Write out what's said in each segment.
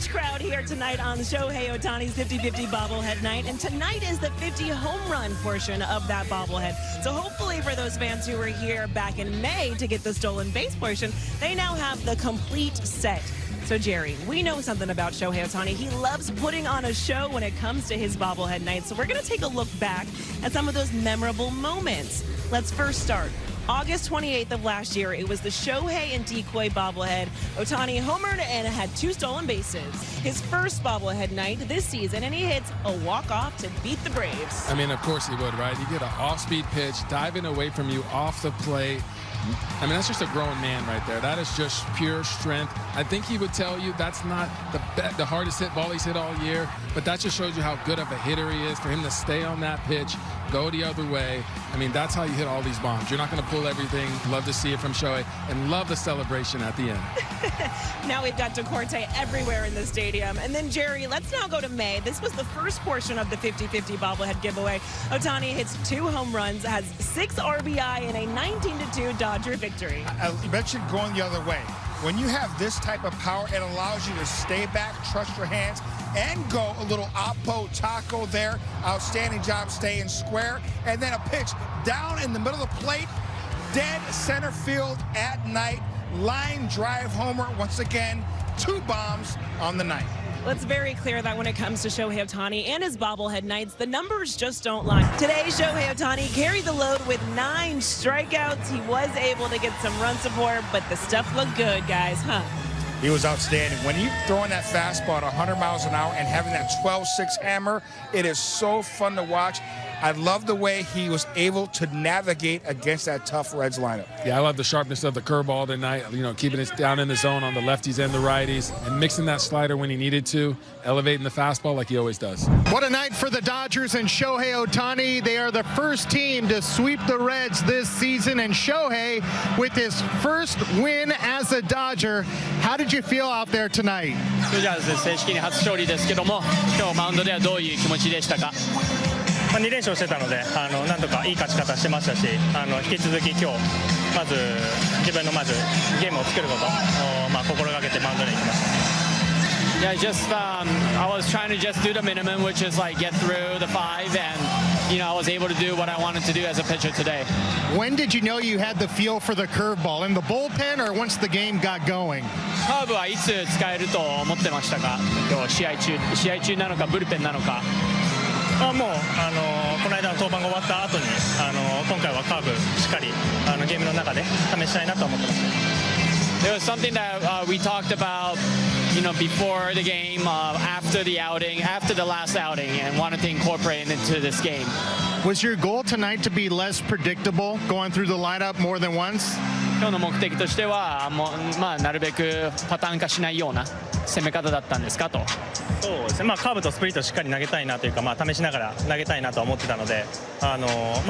huge crowd here tonight on Shohei Ohtani's 50-50 bobblehead night, and tonight is the 50 home run portion of that bobblehead. So hopefully for those fans who were here back in May to get the stolen base portion, they now have the complete set. So, Jerry, we know something about Shohei Ohtani. He loves putting on a show when it comes to his bobblehead night. So we're going to take a look back at some of those memorable moments. Let's first start. August 28th of last year, it was the Shohei and Decoy bobblehead. Ohtani homered and had 2 stolen bases. His first bobblehead night this season, and he hits a walk-off to beat the Braves. I mean, of course he would, right? You get an off-speed pitch, diving away from you off the plate. I mean, that's just a grown man right there. That is just pure strength. I think he would tell you that's not the hardest hit ball he's hit all year, but that just shows you how good of a hitter he is. For him to stay on that pitch, go the other way, I mean, that's how you hit all these bombs. You're not going to pull everything. Love to see it from Shohei, and love the celebration at the end. Now we've got Decorte everywhere in the stadium. And then, Jerry, let's now go to May. This was the first portion of the 50-50 bobblehead giveaway. Ohtani hits 2 home runs, has 6 RBI, and a 19-2 Dodger victory. I mentioned going the other way. When you have this type of power, it allows you to stay back, trust your hands, and go a little oppo taco there. Outstanding job staying square. And then a pitch down in the middle of the plate, dead center field at night. Line drive homer. Once again, 2 bombs on the night. Well, it's very clear that when it comes to Shohei Ohtani and his bobblehead nights, the numbers just don't lie. Today, Shohei Ohtani carried the load with 9 strikeouts. He was able to get some run support, but the stuff looked good, guys, huh? He was outstanding. When you throwing that fastball at 100 miles an hour and having that 12-6 hammer, it is so fun to watch. I love the way he was able to navigate against that tough Reds lineup. Yeah, I love the sharpness of the curveball tonight, you know, keeping it down in the zone on the lefties and the righties, and mixing that slider when he needed to, elevating the fastball like he always does. What a night for the Dodgers and Shohei Ohtani. They are the first team to sweep the Reds this season, and Shohei with his first win as a Dodger. How did you feel out there tonight? ドジャース正式に初勝利ですけども、今日マウンドではどういう気持ちでしたか？2連勝してたので、なんとかいい勝ち方してましたし、引き続き今日まず自分のゲームを作ることを心がけてマウンドに行きました。Yeah, I was trying to just do the minimum, which is like get through the 5, and I was able to do what I wanted to do as a pitcher today. When did you know you had the feel for the curveball? In the bullpen or once the game got going? カーブはいつ使えると思ってましたか？今日試合中なのかブルペンなのか？もうこの間の登板が終わった後に今回はカーブしっかりゲームの中で試したいなと思ってます。There was something that we talked about, before the game, after the outing, after the last outing, and wanted to incorporate it into this game. Was your goal tonight to be less predictable, going through the lineup more than once? 今日の目的としてはなるべくパターン化しないような攻め方だったんですかと。そうですね。カーブとスプリットをしっかり投げたいなというか、試しながら投げたいなと思ってたので、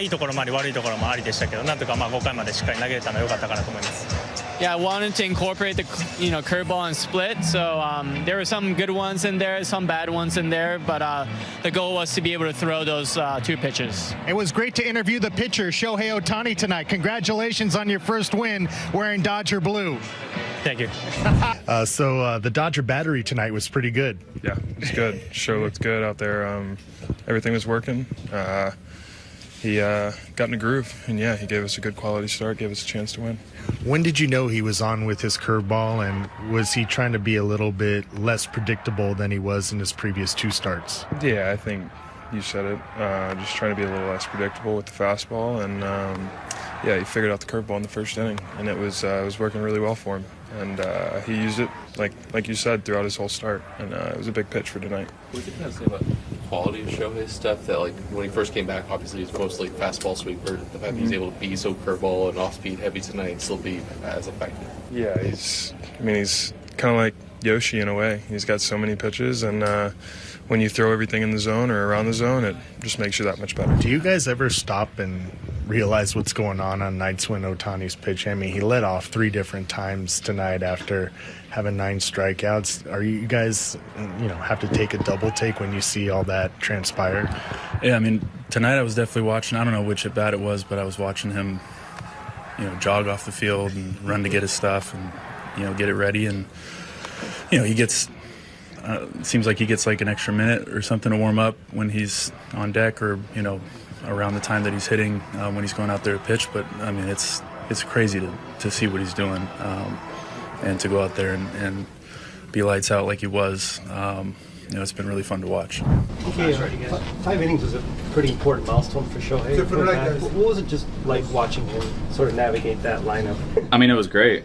いいところもあり悪いところもありでしたけど、なんとか5回までしっかり投げれたのは良かったかなと思います。Yeah, I wanted to incorporate the curveball and split. So there were some good ones in there, some bad ones in there, but the goal was to be able to throw those 2 pitches. It was great to interview the pitcher Shohei Ohtani tonight. Congratulations on your first win wearing Dodger blue. Thank you. So the Dodger battery tonight was pretty good. Yeah, it was good. Show looked good out there. Everything was working. He got in a groove, and yeah, he gave us a good quality start, gave us a chance to win. When did you know he was on with his curveball, and was he trying to be a little bit less predictable than he was in his previous 2 starts? Yeah, I think you said it. Just trying to be a little less predictable with the fastball, and yeah, he figured out the curveball in the first inning, and it was working really well for him. And he used it, like you said, throughout his whole start, and it was a big pitch for tonight. What did you kind of say about the quality of Shohei's stuff? That when he first came back, obviously he's mostly fastball sweeper. The fact that he's able to be so curveball and off-speed heavy tonight and still be as effective. Yeah, he's kind of like Yoshi in a way. He's got so many pitches, and when you throw everything in the zone or around the zone, it just makes you that much better. Do you guys ever stop and realize what's going on nights when Ohtani's pitching? I mean, he led off 3 different times tonight after having 9 strikeouts. Are you guys, have to take a double take when you see all that transpire? Yeah, I mean, tonight I was definitely watching. I don't know which at bat it was, but I was watching him, jog off the field and run to get his stuff and, get it ready. And, he gets it seems like he gets like an extra minute or something to warm up when he's on deck, or around the time that he's hitting when he's going out there to pitch. But I mean, it's crazy to see what he's doing, and to go out there and be lights out like he was. It's been really fun to watch. Okay, 5 innings was a pretty important milestone for Shohei. What was it just like watching him sort of navigate that lineup? I mean, it was great,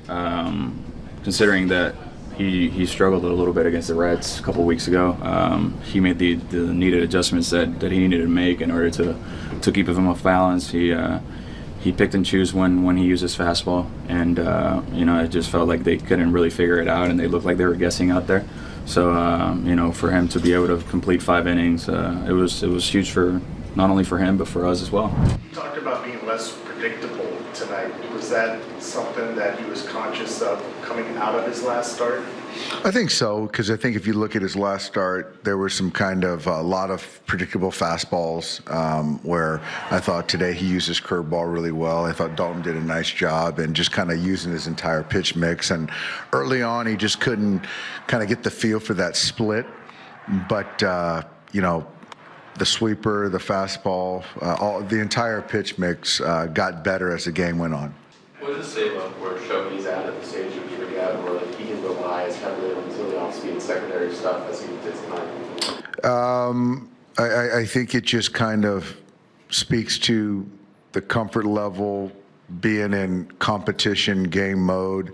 considering that he struggled a little bit against the Reds a couple of weeks ago. He made the needed adjustments that he needed to make in order to keep him off balance. He picked and chose when he used his fastball, and it just felt like they couldn't really figure it out, and they looked like they were guessing out there. So for him to be able to complete 5 innings, it was huge for not only for him but for us as well. You talked about being less predictable tonight. Was that something that he was conscious of coming out of his last start? I think so, because I think if you look at his last start, there was some kind of a lot of predictable fastballs, where I thought today he used his curveball really well. I thought Dalton did a nice job and just kind of using his entire pitch mix. And early on, he just couldn't kind of get the feel for that split. But, the sweeper, the fastball, the entire pitch mix got better as the game went on. What does it say about where Shohei's at the stage of getting out, where like he can rely as heavily on some of the off-speed secondary stuff as he did tonight? I think it just kind of speaks to the comfort level, being in competition game mode,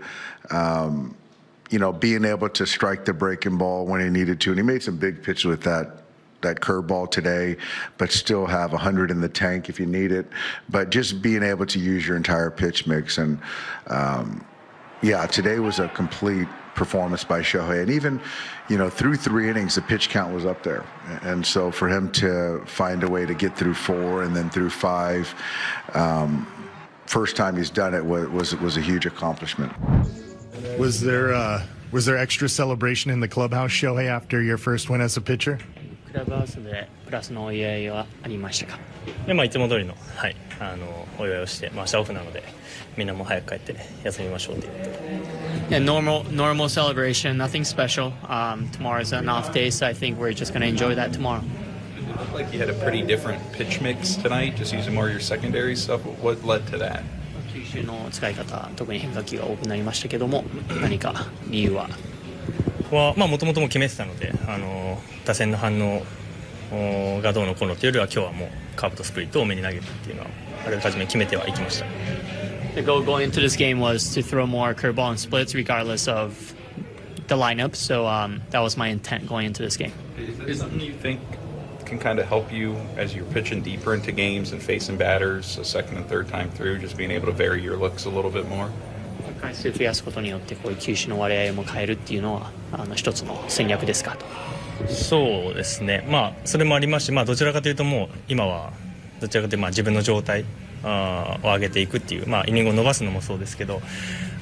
being able to strike the breaking ball when he needed to. And he made some big pitches with that curveball today, but still have 100 in the tank if you need it. But just being able to use your entire pitch mix. And today was a complete performance by Shohei. And even, through 3 innings, the pitch count was up there. And so for him to find a way to get through 4 and then through 5, first time he's done it was a huge accomplishment. Was there extra celebration in the clubhouse, Shohei, after your first win as a pitcher? クラブハウスでプラスのお祝いはありましたか？いつも通りのお祝いをして、明日オフなのでみんなも早く帰って休みましょうということで。Yeah, normal celebration, nothing special. Tomorrow's an off day, so I think we're just going to enjoy that tomorrow. It looked like you had a pretty different pitch mix tonight, just using more of your secondary stuff. What led to that? 球種の使い方、特に変化球が多くなりましたけども、何か理由は？もともとも決めてたので、打線の反応がどうのこうのというよりは、今日はもうカーブとスプリットを多めに投げるっていうのはあらかじめ決めてはいきました。The goal going into this game was to throw more curveball and splits regardless of the lineup, so that was my intent going into this game. Is something you think can kind of help you as you're pitching deeper into games and facing batters a second and third time through, just being able to vary your looks a little bit more? 回数増やすことによってこういう球種の割合も変えるっていうのは一つの戦略ですかと。そうですね、それもありますし、どちらかというともう今はどちらかというと自分の状態を上げていくっていう、イニングを伸ばすのもそうですけど、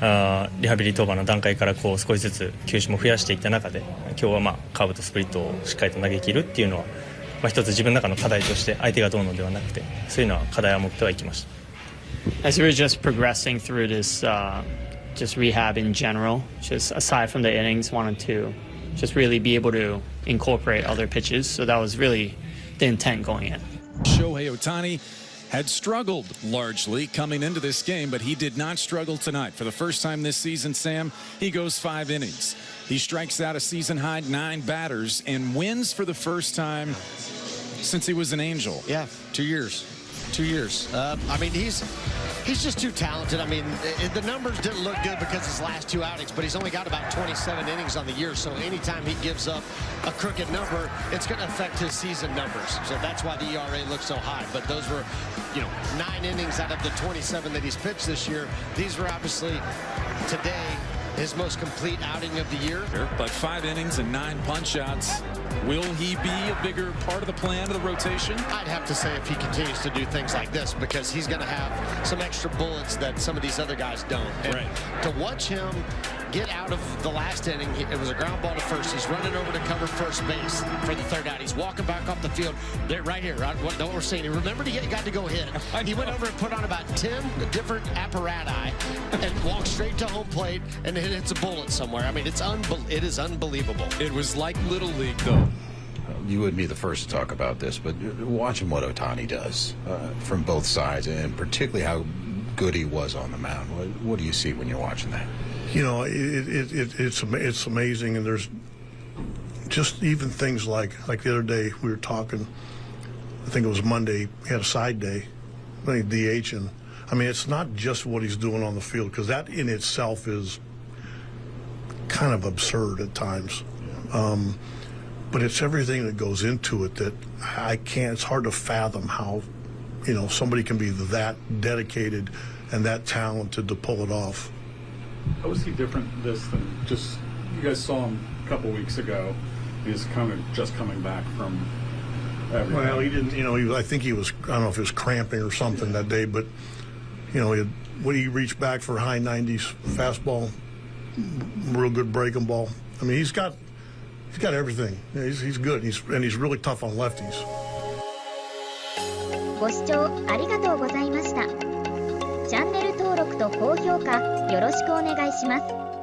リハビリ登板の段階からこう少しずつ球種も増やしていった中で、今日はカーブとスプリットをしっかりと投げ切るっていうのは、一つ自分の中の課題として相手がどうのではなくて、そういうのは課題を持ってはいきました。As we were just progressing through this just rehab in general, just aside from the innings, wanted to just really be able to incorporate other pitches. So that was really the intent going in. Shohei Ohtani had struggled largely coming into this game, but he did not struggle tonight. For the first time this season, Sam, he goes 5 innings. He strikes out a season-high 9 batters and wins for the first time since he was an Angel. Yeah, 2 years. 2 years. I mean, he's just too talented. I mean, the numbers didn't look good because his last 2 outings, but he's only got about 27 innings on the year. So anytime he gives up a crooked number, it's going to affect his season numbers. So that's why the ERA looks so high. But those were, 9 innings out of the 27 that he's pitched this year. These were obviously today his most complete outing of the year. But 5 innings and 9 punch-outs. Will he be a bigger part of the plan of the rotation? I'd have to say if he continues to do things like this, because he's going to have some extra bullets that some of these other guys don't. And to watch him get out of the last inning. It was a ground ball to first. He's running over to cover first base for the third out. He's walking back off the field. There, right here, right, what we're seeing. He remembered he got to go hit. He went over and put on about 10 different apparati and walked straight to home plate, and it hits a bullet somewhere. I mean, it is unbelievable. It was like Little League, though. You wouldn't be the first to talk about this, but watching what Ohtani does from both sides, and particularly how good he was on the mound, what do you see when you're watching that? You know, it's amazing, and there's just even things like the other day we were talking. I think it was Monday. He had a side day, DH, and I mean it's not just what he's doing on the field, because that in itself is kind of absurd at times. But it's everything that goes into it that I can't. It's hard to fathom how, you know, somebody can be that dedicated and that talented to pull it off. How was he different this than just, you guys saw him a couple weeks ago. He was kind of just coming back from everything. Well, he didn't, you know, I think he was, I don't know if he was cramping or something that day, but, you know, when he reached back for high 90s fastball, real good breaking ball. I mean, he's got everything. He's good. And he's really tough on lefties. ご視聴ありがとうございました。チャンネル登録と高評価よろしくお願いします。